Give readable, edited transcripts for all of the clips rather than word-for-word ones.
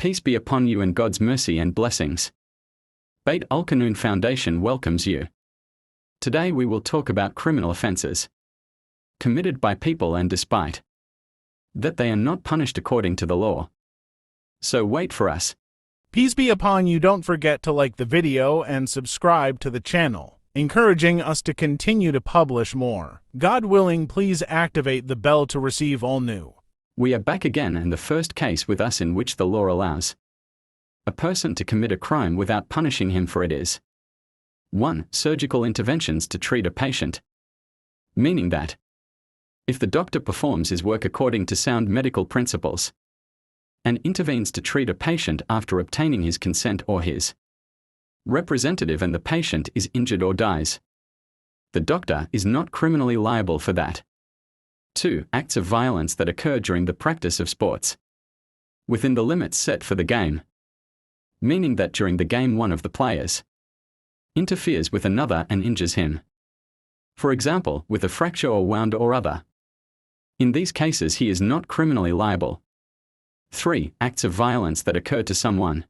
Peace be upon you and God's mercy and blessings. Beit Al-Kanun Foundation welcomes you. Today we will talk about criminal offenses committed by people and despite that they are not punished according to the law. So wait for us. Peace be upon you. Don't forget to like the video and subscribe to the channel, encouraging us to continue to publish more. God willing, please activate the bell to receive all new. We are back again, and the first case with us in which the law allows a person to commit a crime without punishing him for it is 1. Surgical interventions to treat a patient. Meaning that if the doctor performs his work according to sound medical principles and intervenes to treat a patient after obtaining his consent or his representative and the patient is injured or dies, the doctor is not criminally liable for that. 2. Acts of violence that occur during the practice of sports within the limits set for the game. Meaning that during the game one of the players interferes with another and injures him. For example, with a fracture or wound or other. In these cases he is not criminally liable. 3. Acts of violence that occur to someone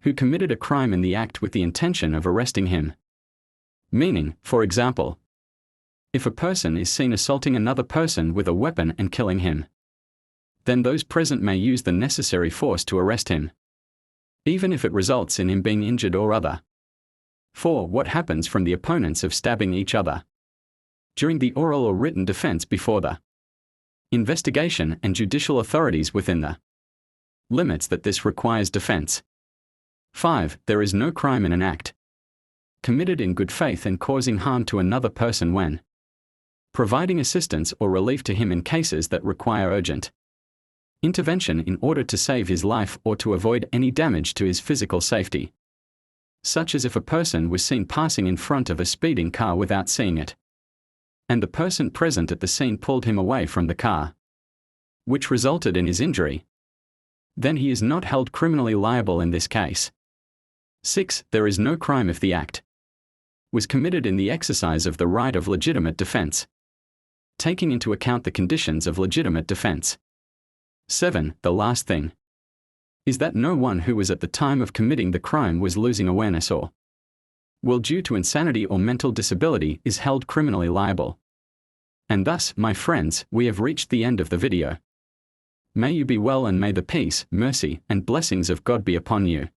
who committed a crime in the act with the intention of arresting him. Meaning, for example, if a person is seen assaulting another person with a weapon and killing him, then those present may use the necessary force to arrest him, even if it results in him being injured or other. 4. What happens from the opponents of stabbing each other during the oral or written defense before the investigation and judicial authorities within the limits that this requires defense. 5. There is no crime in an act committed in good faith and causing harm to another person when providing assistance or relief to him in cases that require urgent intervention in order to save his life or to avoid any damage to his physical safety, such as if a person was seen passing in front of a speeding car without seeing it, and the person present at the scene pulled him away from the car, which resulted in his injury, then he is not held criminally liable in this case. 6. There is no crime if the act was committed in the exercise of the right of legitimate defense, taking into account the conditions of legitimate defense. 7. The last thing is that no one who was at the time of committing the crime was losing awareness or will due to insanity or mental disability is held criminally liable. And thus, my friends, we have reached the end of the video. May you be well and may the peace, mercy, and blessings of God be upon you.